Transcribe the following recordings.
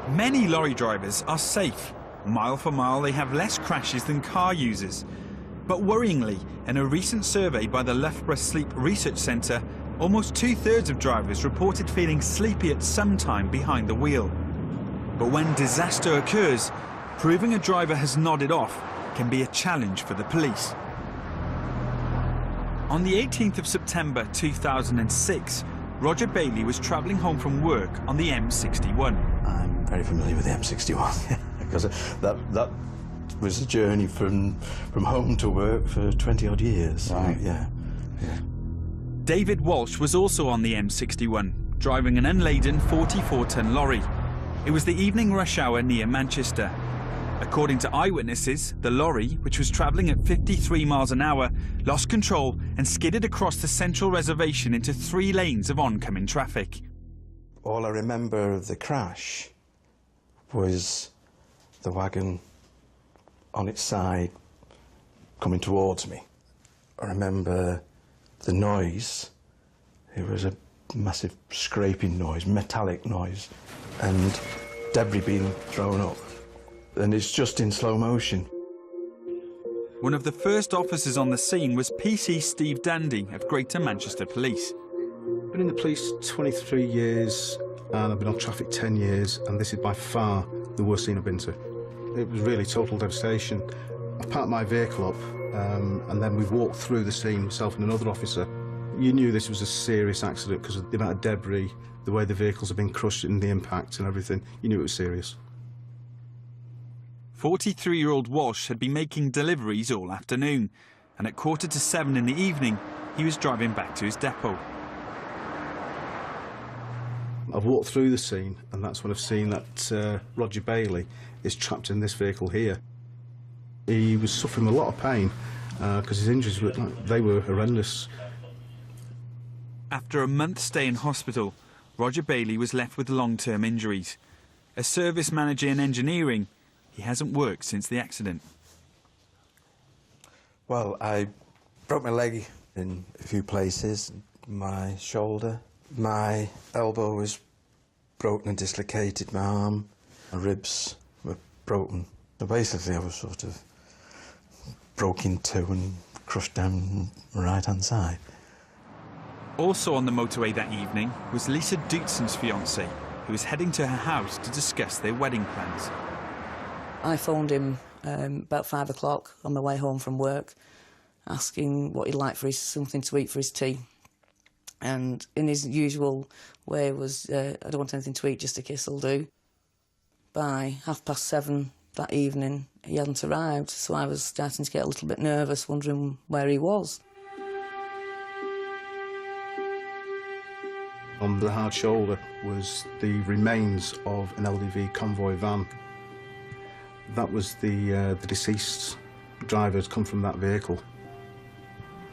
Many lorry drivers are safe. Mile for mile, they have less crashes than car users. But worryingly, in a recent survey by the Loughborough Sleep Research Centre, almost 2/3 of drivers reported feeling sleepy at some time behind the wheel. But when disaster occurs, proving a driver has nodded off can be a challenge for the police. On the 18th of September 2006, Roger Bailey was travelling home from work on the M61. I'm very familiar with the M61 because that was a journey from home to work for 20-odd years. Right. Yeah. David Walsh was also on the M61, driving an unladen 44-tonne lorry. It was the evening rush hour near Manchester. According to eyewitnesses, the lorry, which was travelling at 53 miles an hour, lost control and skidded across the central reservation into 3 lanes of oncoming traffic. All I remember of the crash was the wagon on its side coming towards me. I remember the noise. It was a massive scraping noise, metallic noise, and debris being thrown up. And it's just in slow motion. One of the first officers on the scene was PC Steve Dandy of Greater Manchester Police. I've been in the police 23 years and I've been on traffic 10 years, and this is by far the worst scene I've been to. It was really total devastation. I parked my vehicle up and then we walked through the scene, myself and another officer. You knew this was a serious accident because of the amount of debris, the way the vehicles have been crushed in the impact and everything. You knew it was serious. 43-year-old Walsh had been making deliveries all afternoon, and at 6:45 in the evening, he was driving back to his depot. I've walked through the scene, and that's when I've seen that Roger Bailey is trapped in this vehicle here. He was suffering a lot of pain because his injuries were horrendous. After a month's stay in hospital, Roger Bailey was left with long-term injuries. A service manager in engineering, he hasn't worked since the accident. Well, I broke my leg in a few places, my shoulder. My elbow was broken and dislocated, my arm, my ribs were broken. So basically I was sort of broke in two and crushed down my right-hand side. Also on the motorway that evening was Lisa Dutzen's fiancé, who was heading to her house to discuss their wedding plans. I phoned him about 5 o'clock on my way home from work, asking what he'd like for something to eat for his tea. And in his usual way was, I don't want anything to eat, just a kiss will do. By 7:30 that evening, he hadn't arrived, so I was starting to get a little bit nervous, wondering where he was. On the hard shoulder was the remains of an LDV convoy van. That was the deceased driver had come from that vehicle.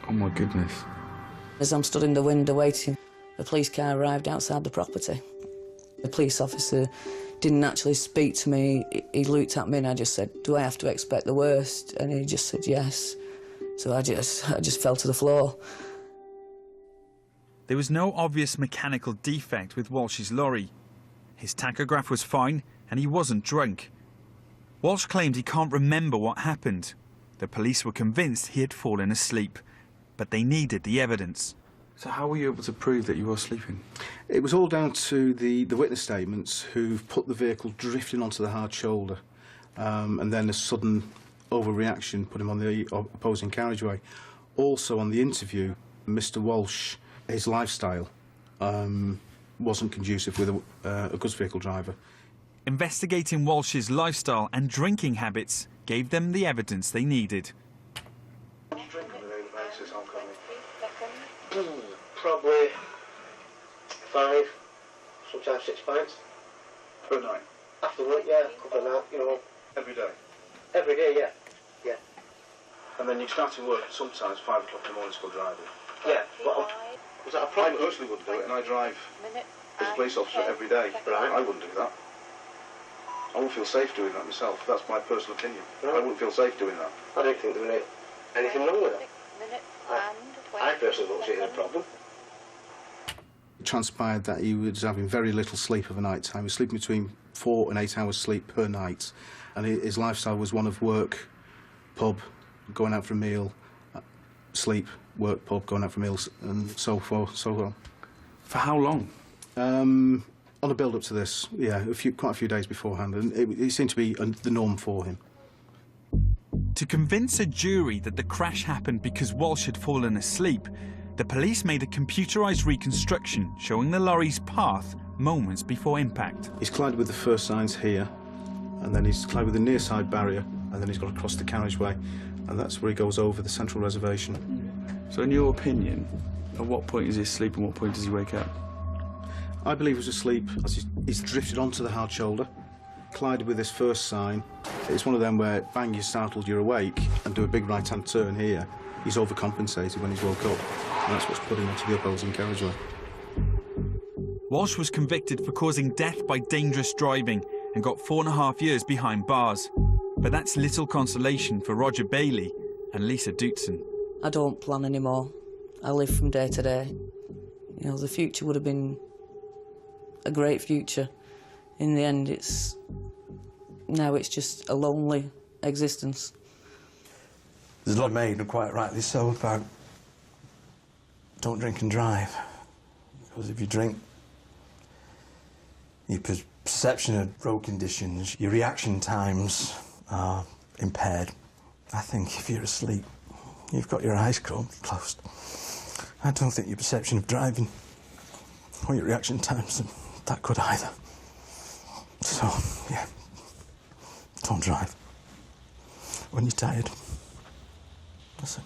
Oh my goodness. As I'm stood in the window waiting, the police car arrived outside the property. The police officer didn't actually speak to me. He looked at me and I just said, "Do I have to expect the worst?" And he just said yes. So I just fell to the floor. There was no obvious mechanical defect with Walsh's lorry. His tachograph was fine and he wasn't drunk. Walsh claimed he can't remember what happened. The police were convinced he had fallen asleep, but they needed the evidence. So how were you able to prove that you were sleeping? It was all down to the witness statements who've put the vehicle drifting onto the hard shoulder and then a sudden overreaction put him on the opposing carriageway. Also on the interview, Mr. Walsh, his lifestyle wasn't conducive with a goods vehicle driver. Investigating Walsh's lifestyle and drinking habits gave them the evidence they needed. Probably 5, sometimes 6 pints. Per night? After work, yeah, a couple of nights, you know. Every day? Every day, yeah. Yeah. And then you start to work sometimes 5 o'clock in the morning to go driving? Yeah, but was that a problem? I personally wouldn't do it, and I drive as a police officer every day. Right. I wouldn't do that. I wouldn't feel safe doing that myself. That's my personal opinion. Right. I wouldn't feel safe doing that. I don't think there was anything wrong with it. I personally don't see any problem. transpired that he was having very little sleep of a night time. He was sleeping between 4 and 8 hours sleep per night, and his lifestyle was one of work, pub, going out for a meal, sleep, work, pub, going out for meals, and so forth, so on. For how long? On a build-up to this, yeah, quite a few days beforehand, and it seemed to be the norm for him. To convince a jury that the crash happened because Walsh had fallen asleep, the police made a computerised reconstruction showing the lorry's path moments before impact. He's collided with the first signs here, and then he's collided with the near side barrier, and then he's got across the carriageway, and that's where he goes over the central reservation. So in your opinion, at what point is he asleep and what point does he wake up? I believe he was asleep as he's drifted onto the hard shoulder, collided with this first sign. It's one of them where, bang, you're startled, you're awake, and do a big right-hand turn here. He's overcompensated when he's woke up, and that's what's put him into the opposing carriageway. Walsh was convicted for causing death by dangerous driving and got 4.5 years behind bars. But that's little consolation for Roger Bailey and Lisa Dootson. I don't plan anymore. I live from day to day. You know, the future would have been a great future. In the end, now it's just a lonely existence. There's a lot made, and quite rightly so, about don't drink and drive. Because if you drink, your perception of road conditions, your reaction times are impaired. I think if you're asleep, you've got your eyes closed. I don't think your perception of driving or your reaction times are that good either. So, yeah, don't drive when you're tired. That's it.